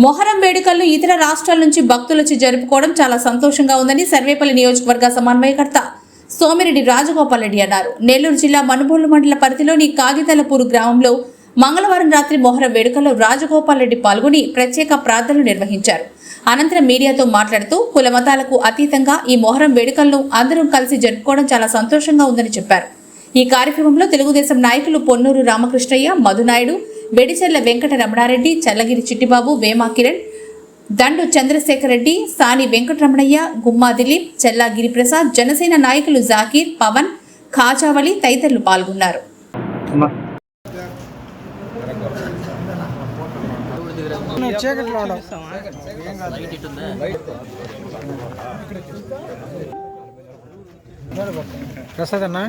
మొహరం వేడుకలను ఇతర రాష్ట్రాల నుంచి భక్తులు వచ్చి జరుపుకోవడం చాలా సంతోషంగా ఉందని సర్వేపల్లి నియోజకవర్గ సమన్వయకర్త సోమిరెడ్డి రాజగోపాల్ రెడ్డి అన్నారు. నెల్లూరు జిల్లా మనుబోలు మండల పరిధిలోని కాగితలపూరు గ్రామంలో మంగళవారం రాత్రి మొహరం వేడుకల్లో రాజగోపాల్ రెడ్డి పాల్గొని ప్రత్యేక ప్రార్థనలు నిర్వహించారు. అనంతరం మీడియాతో మాట్లాడుతూ కుల మతాలకు అతీతంగా ఈ మొహరం వేడుకలను అందరూ కలిసి జరుపుకోవడం చాలా సంతోషంగా ఉందని చెప్పారు. ఈ కార్యక్రమంలో తెలుగుదేశం నాయకులు పొన్నూరు రామకృష్ణయ్య, మధునాయుడు, బెడిచెర్ల వెంకట రమణారెడ్డి, చల్లగిరి చిట్టిబాబు, వేమా కిరణ్, దండు చంద్రశేఖర్ రెడ్డి, సాని వెంకటరమణయ్య, గుమ్మా దిలీప్, చెల్లా గిరిప్రసాద్, జనసేన నాయకులు జాకీర్, పవన్, ఖాజావలి తదితరులు పాల్గొన్నారు. ప్రసాద్ అన్న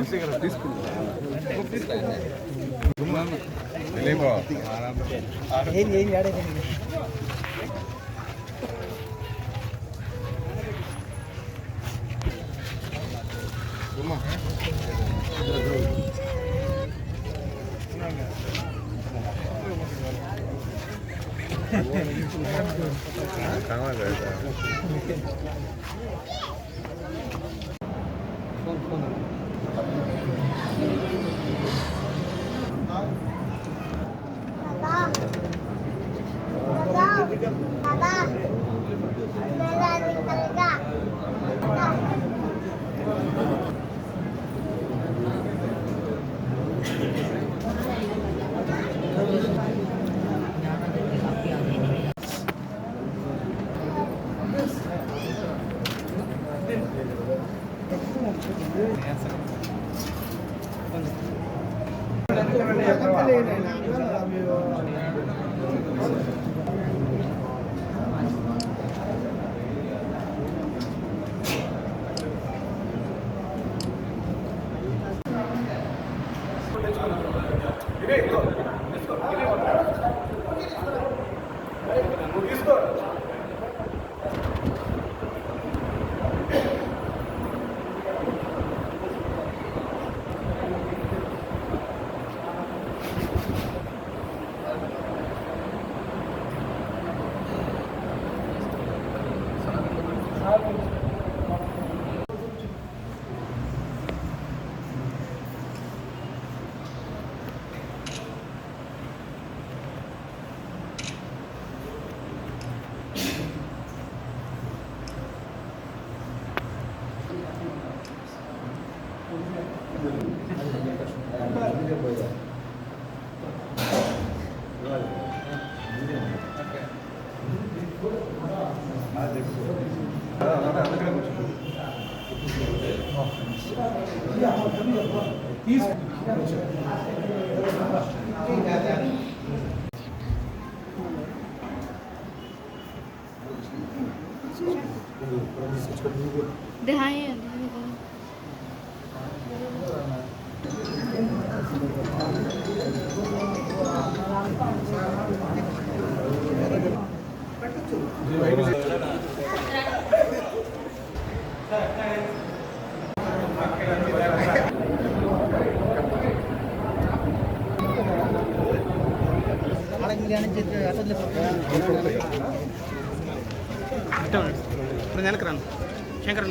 శంకర్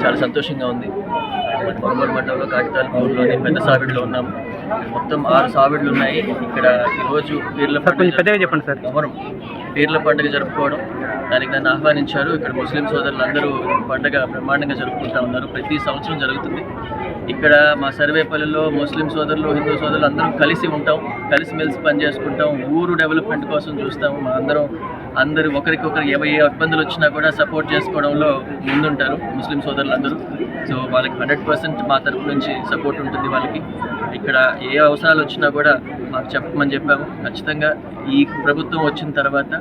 చాలా సంతోషంగా ఉంది. మనుబోలు మండలంలో కాగితాలపూర్లోని పెద్ద సావిడిలో ఉన్నాము. మొత్తం 6 సావిడ్లు ఉన్నాయి. ఇక్కడ ఈరోజు పీర్ల పండుగ జరుపుకోవడం, దానికి నన్ను ఆహ్వానించారు. ఇక్కడ ముస్లిం సోదరులు అందరూ పండుగ బ్రహ్మాండంగా జరుపుకుంటూ ఉన్నారు. ప్రతి సంవత్సరం జరుగుతుంది. ఇక్కడ మా సర్వేపల్లిలో ముస్లిం సోదరులు, హిందూ సోదరులు అందరం కలిసి ఉంటాం, కలిసిమెలిసి పనిచేసుకుంటాం, ఊరు డెవలప్మెంట్ కోసం చూస్తాం. మా అందరూ ఒకరికొకరు ఏ ఇబ్బందులు వచ్చినా కూడా సపోర్ట్ చేసుకోవడంలో ముందుంటారు ముస్లిం సోదరులు అందరూ. సో వాళ్ళకి 100% మా తరపు నుంచి సపోర్ట్ ఉంటుంది. వాళ్ళకి ఇక్కడ ఏ అవసరాలు వచ్చినా కూడా మాకు చెప్పమని చెప్పాము. ఖచ్చితంగా ఈ ప్రభుత్వం వచ్చిన తర్వాత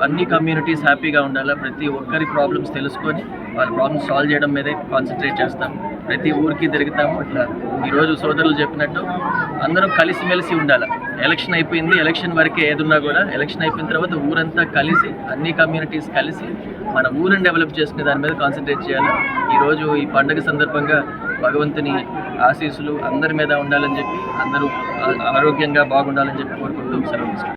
అన్ని కమ్యూనిటీస్ హ్యాపీగా ఉండాలా, ప్రతి ఒక్కరి ప్రాబ్లమ్స్ తెలుసుకొని వాళ్ళ ప్రాబ్లమ్స్ సాల్వ్ చేయడం మీదే కాన్సన్ట్రేట్ చేస్తాం. ప్రతి ఊరికి తిరుగుతాము. ఇట్లా ఈరోజు సోదరులు చెప్పినట్టు అందరం కలిసిమెలిసి ఉండాలి. ఎలక్షన్ అయిపోయింది, ఎలక్షన్ వరకే ఏదున్నా కూడా ఎలక్షన్ అయిపోయిన తర్వాత ఊరంతా కలిసి, అన్ని కమ్యూనిటీస్ కలిసి మన ఊరిని డెవలప్ చేసుకునే దాని మీద కాన్సన్ట్రేట్ చేయాలి. ఈరోజు ఈ పండుగ సందర్భంగా భగవంతుని ఆశీస్సులు అందరి మీద ఉండాలని చెప్పి, అందరూ ఆరోగ్యంగా బాగుండాలని చెప్పి కోరుకుంటూ సెలవు తీసుకుంటాం.